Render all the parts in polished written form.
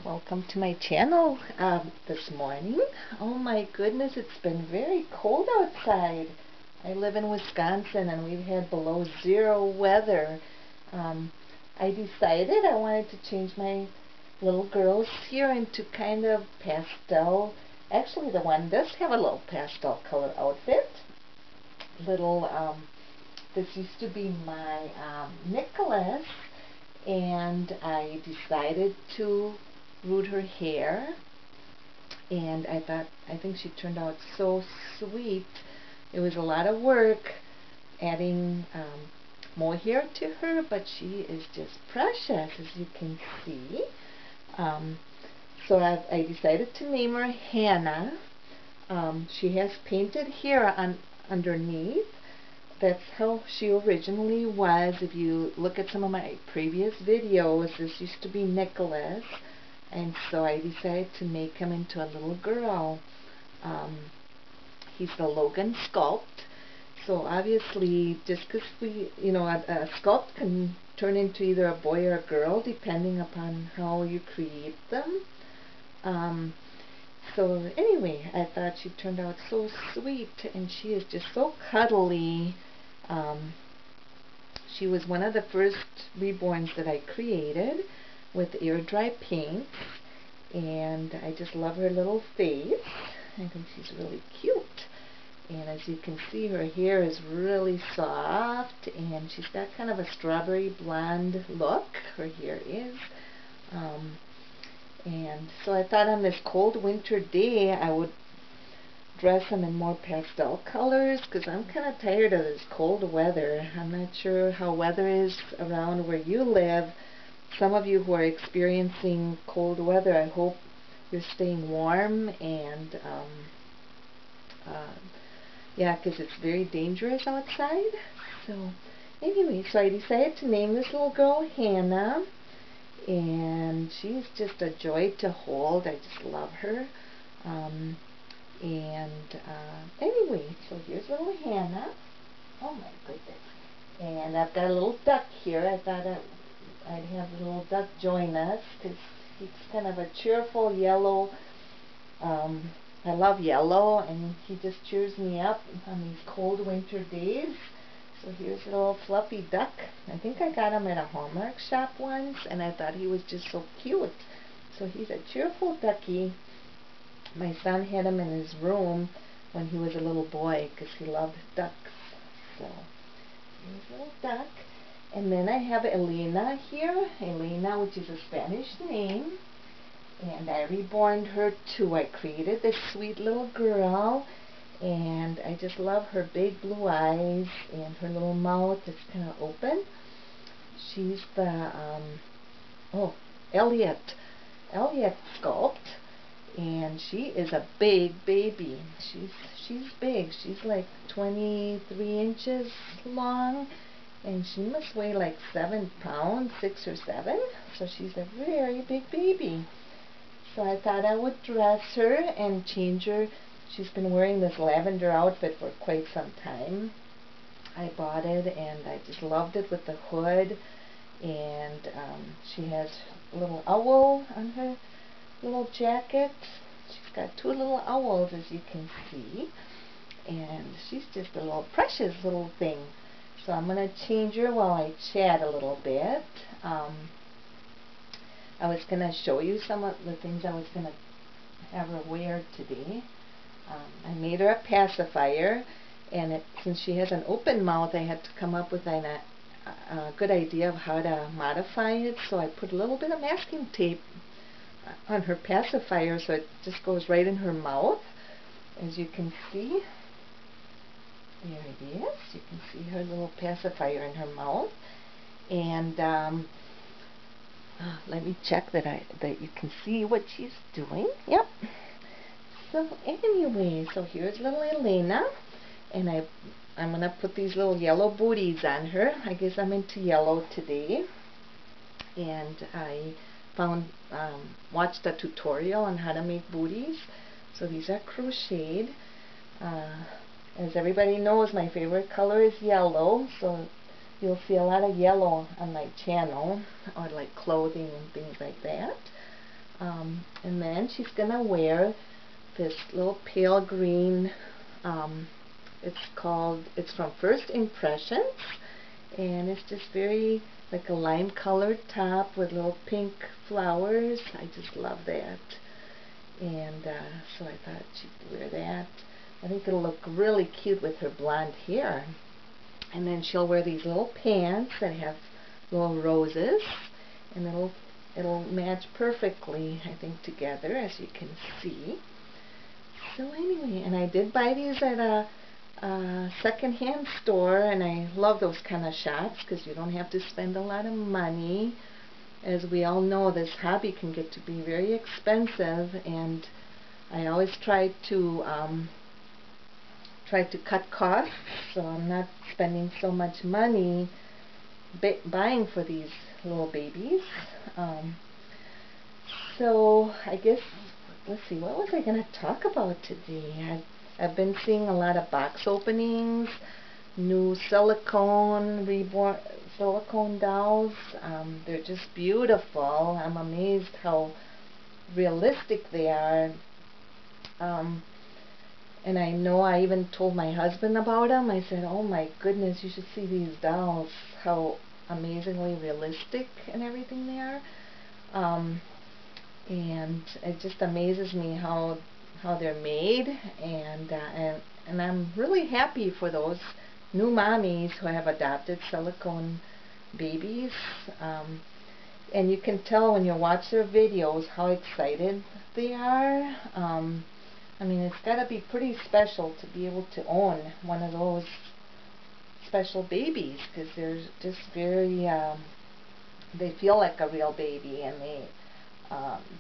Welcome to my channel this morning. Oh my goodness, it's been very cold outside. I live in Wisconsin and we've had below zero weather. I decided I wanted to change my little girls here into kind of pastel. Actually, the one does have a little pastel color outfit. This used to be my Nicholas, and I decided to root her hair, and I think she turned out so sweet. It was a lot of work adding more hair to her, but she is just precious, as you can see. So I decided to name her Hannah. She has painted hair underneath. That's how she originally was. If you look at some of my previous videos, this used to be Nicholas, and so I decided to make him into a little girl. He's the Logan sculpt. So obviously, just because a sculpt can turn into either a boy or a girl depending upon how you create them. So anyway, I thought she turned out so sweet, and she is just so cuddly. She was one of the first reborns that I created with air dry paint, and I just love her little face. I think she's really cute. And as you can see, her hair is really soft, and she's got kind of a strawberry blonde look. Her hair is. And so I thought on this cold winter day I would dress them in more pastel colors, because I'm kind of tired of this cold weather. I'm not sure how weather is around where you live. Some of you who are experiencing cold weather, I hope you're staying warm, and yeah, because it's very dangerous outside. So anyway, so I decided to name this little girl Hannah, and she's just a joy to hold. I just love her. Anyway, so here's little Hannah. Oh my goodness. And I've got a little duck here. I thought I'd have a little duck join us, because he's kind of a cheerful yellow. I love yellow, and he just cheers me up on these cold winter days. So here's a little fluffy duck. I think I got him at a Hallmark shop once, and I thought he was just so cute. So he's a cheerful ducky. My son had him in his room when he was a little boy because he loved ducks. So here's a little duck. And then I have Elena here. Elena, which is a Spanish name. And I reborned her too. I created this sweet little girl. And I just love her big blue eyes and her little mouth that's kind of open. She's the, Elliot sculpt. And she is a big baby. She's big. She's like 23 inches long, and she must weigh like 7 pounds, 6 or 7. So she's a very big baby. So I thought I would dress her and change her. She's been wearing this lavender outfit for quite some time. I bought it, and I just loved it with the hood. And she has a little owl on her little jacket. She's got 2 little owls, as you can see, and she's just a little precious little thing. So I'm going to change her while I chat a little bit. I was going to show you some of the things I was going to have her wear today. I made her a pacifier, and since she has an open mouth, I had to come up with a good idea of how to modify it. So I put a little bit of masking tape on her pacifier, so it just goes right in her mouth, as you can see. There it is. You can see her little pacifier in her mouth. And let me check that you can see what she's doing. Yep. So anyway, so here's little Elena, and I'm gonna put these little yellow booties on her. I guess I'm into yellow today, and I watched a tutorial on how to make booties. So these are crocheted. As everybody knows, my favorite color is yellow, so you'll see a lot of yellow on my channel, or like clothing and things like that. And then she's gonna wear this little pale green, it's from First Impressions, and it's just very like a lime colored top with little pink flowers. I just love that. And so I thought she'd wear that. I think it'll look really cute with her blonde hair. And then she'll wear these little pants that have little roses, and it'll match perfectly, I think, together, as you can see. So anyway, and I did buy these at a second-hand store, and I love those kind of shops because you don't have to spend a lot of money. As we all know, this hobby can get to be very expensive, and I always try to cut costs, so I'm not spending so much money buying for these little babies. So I guess, let's see, what was I going to talk about today? I've been seeing a lot of box openings, new silicone, Reborn silicone dolls. They're just beautiful. I'm amazed how realistic they are. And I know I even told my husband about them. I said, oh my goodness, you should see these dolls, how amazingly realistic and everything they are. And it just amazes me how they're made, and I'm really happy for those new mommies who have adopted silicone babies. And you can tell when you watch their videos how excited they are. I mean, it's got to be pretty special to be able to own one of those special babies, because they're just very, they feel like a real baby, and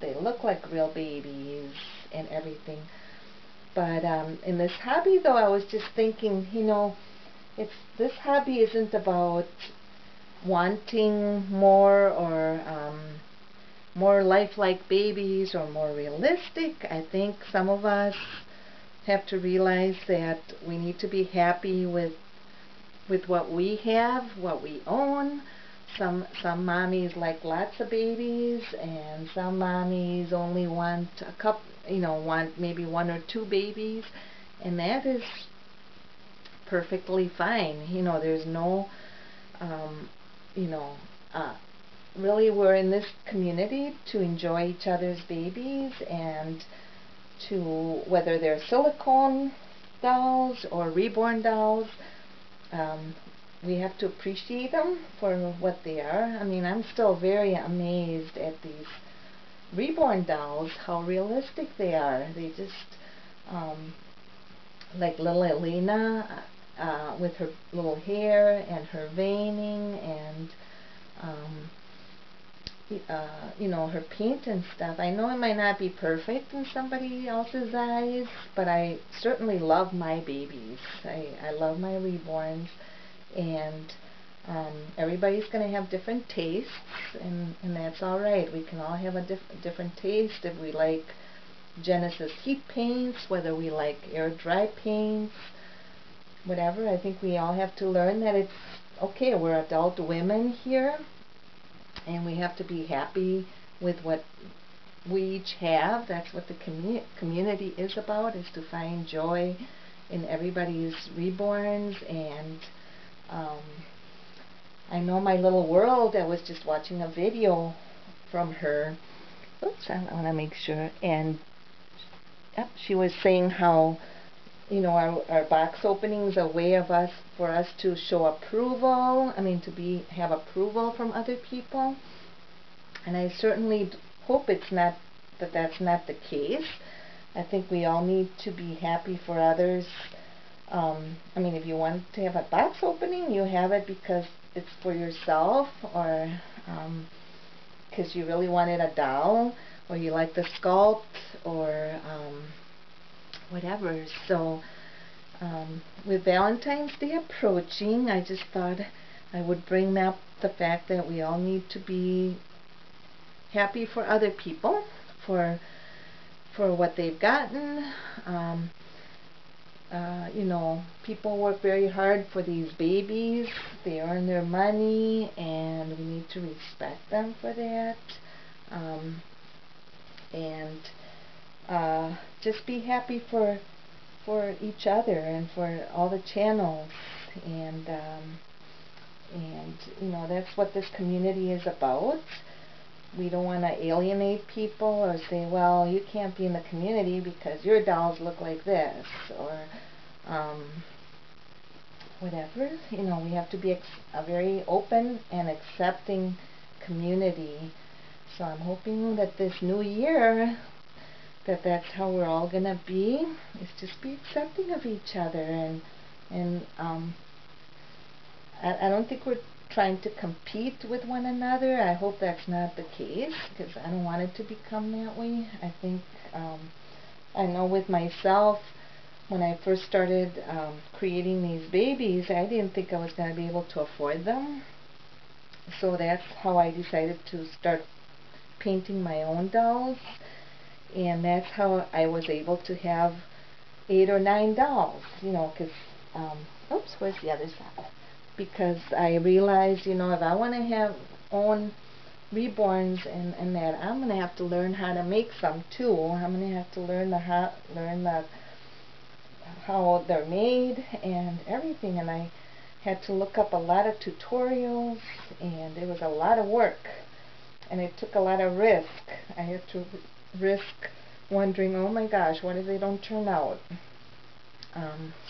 they look like real babies and everything. But in this hobby, though, I was just thinking, you know, this hobby isn't about wanting more or more lifelike babies or more realistic. I think some of us have to realize that we need to be happy with what we have, what we own. Some mommies like lots of babies, and some mommies only want a couple, you know, want maybe one or two babies, and that is perfectly fine. You know, there's no, you know, really, we're in this community to enjoy each other's babies, and to, whether they're silicone dolls or reborn dolls, we have to appreciate them for what they are. I mean, I'm still very amazed at these reborn dolls, how realistic they are. They just, like little Elena, with her little hair and her veining, and you know, her paint and stuff. I know it might not be perfect in somebody else's eyes, but I certainly love my babies. I love my reborns, and everybody's going to have different tastes, and that's alright. We can all have a different taste. If we like Genesis heat paints, whether we like air dry paints, whatever. I think we all have to learn that it's okay. We're adult women here, and we have to be happy with what we each have. That's what the community is about, is to find joy in everybody's reborns. And I know my little world, I was just watching a video from her. Oops, I want to make sure. And yep, she was saying how, you know, our box opening is a way of for us to show approval. I mean, to have approval from other people. And I certainly hope it's not, that's not the case. I think we all need to be happy for others. I mean, if you want to have a box opening, you have it because it's for yourself, or because you really wanted a doll, or you like the sculpt, or whatever. So with Valentine's Day approaching, I just thought I would bring up the fact that we all need to be happy for other people, for what they've gotten. You know, people work very hard for these babies. They earn their money, and we need to respect them for that. and just be happy for each other and for all the channels, and you know, that's what this community is about. We don't want to alienate people or say, well, you can't be in the community because your dolls look like this, or whatever. You know, we have to be a very open and accepting community. So I'm hoping that this new year, that's how we're all going to be, is just be accepting of each other. And I don't think we're trying to compete with one another. I hope that's not the case, because I don't want it to become that way. I think, I know with myself, when I first started creating these babies, I didn't think I was going to be able to afford them. So that's how I decided to start painting my own dolls. And that's how I was able to have 8 or 9 dolls, you know, because, oops, where's the other side? Because I realized, you know, if I want to own reborns and that, I'm going to have to learn how to make some too. I'm going to have to learn how they're made and everything. And I had to look up a lot of tutorials, and it was a lot of work, and it took a lot of risk. I had to risk wondering, oh my gosh, what if they don't turn out?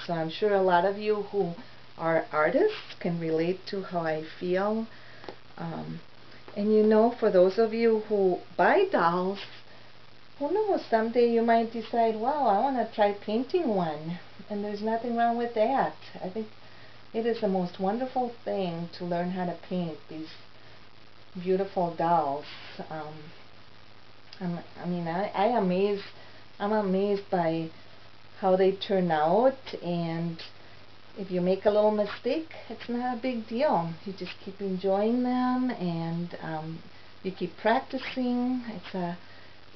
So I'm sure a lot of you who are artists can relate to how I feel. And you know, for those of you who buy dolls, who knows, someday you might decide, wow, I want to try painting one. And there's nothing wrong with that. I think it is the most wonderful thing to learn how to paint these beautiful dolls. I'm amazed by how they turn out, and if you make a little mistake, it's not a big deal. You just keep enjoying them, and you keep practicing.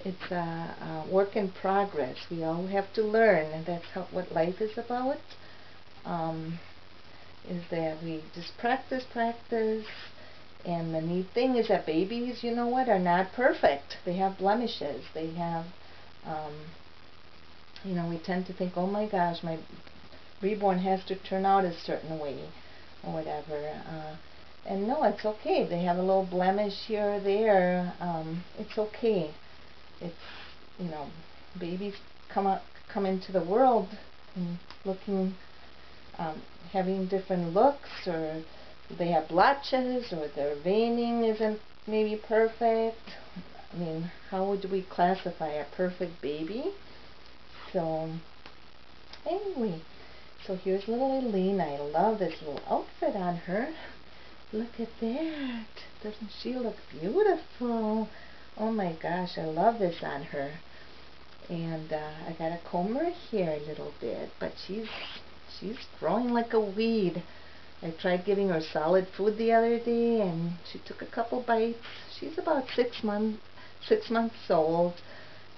It's a work in progress. We all have to learn, and that's what life is about. Is that we just practice, and the neat thing is that babies, you know what, are not perfect. They have blemishes. They have, you know, we tend to think, oh my gosh, my reborn has to turn out a certain way, or whatever. And no, it's okay. They have a little blemish here or there. It's okay. It's, you know, babies come into the world and looking, having different looks, or they have blotches, or their veining isn't maybe perfect. I mean, how would we classify a perfect baby? So anyway, so here's little Elena. I love this little outfit on her. Look at that. Doesn't she look beautiful? Oh my gosh, I love this on her. And I gotta comb her hair a little bit, but she's growing like a weed. I tried giving her solid food the other day, and she took a couple bites. She's about 6 months old,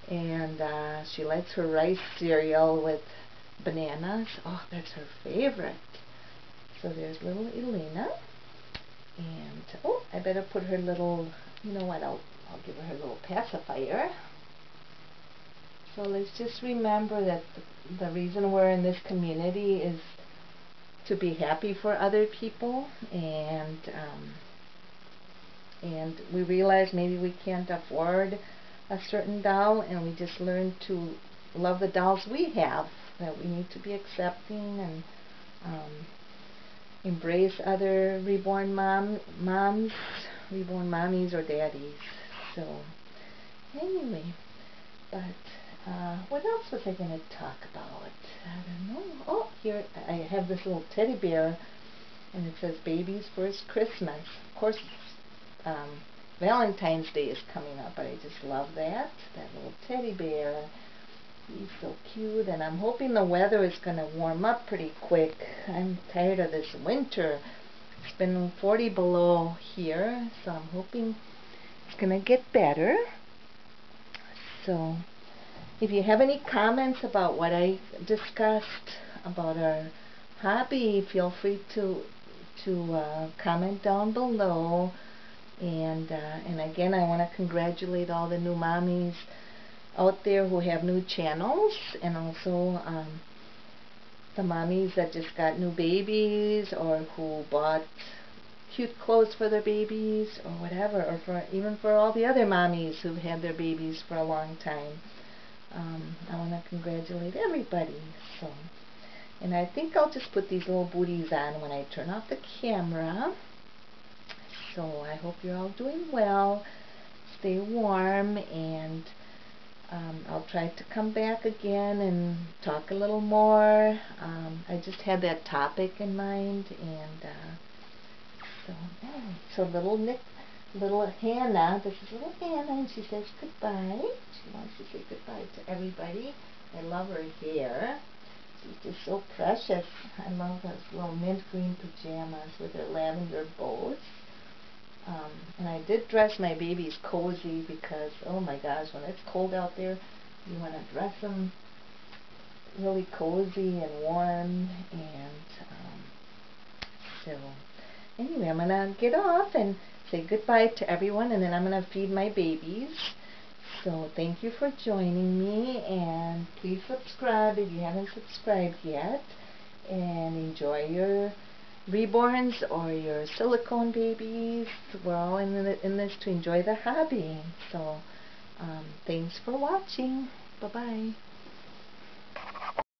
and she likes her rice cereal with bananas. Oh, that's her favorite. So there's little Elena, and oh, I better put her little, you know what, I'll give her little pacifier. So let's just remember that the reason we're in this community is to be happy for other people, and we realize maybe we can't afford a certain doll, and we just learn to love the dolls we have, that we need to be accepting and embrace other reborn moms, reborn mommies or daddies. So anyway, but what else was I going to talk about? I don't know. Oh, here I have this little teddy bear, and it says Baby's First Christmas. Of course, Valentine's Day is coming up, but I just love that little teddy bear. He's so cute, and I'm hoping the weather is going to warm up pretty quick. I'm tired of this winter. It's been 40 below here, so I'm hoping it's going to get better. So if you have any comments about what I discussed about our hobby, feel free to comment down below. And again, I want to congratulate all the new mommies out there who have new channels, and also the mommies that just got new babies, or who bought cute clothes for their babies or whatever, or for even for all the other mommies who've had their babies for a long time. I want to congratulate everybody. So, and I think I'll just put these little booties on when I turn off the camera. So I hope you're all doing well. Stay warm, and I'll try to come back again and talk a little more. I just had that topic in mind, and so little Hannah, this is little Hannah, and she says goodbye. She wants to say goodbye to everybody. I love her hair. She's just so precious. I love those little mint green pajamas with her lavender bows. And I did dress my babies cozy because, oh my gosh, when it's cold out there, you want to dress them really cozy and warm. And so anyway, I'm going to get off and say goodbye to everyone, and then I'm going to feed my babies. So thank you for joining me, and please subscribe if you haven't subscribed yet, and enjoy your reborns or your silicone babies. We're all in this to enjoy the hobby. So thanks for watching. Bye-bye.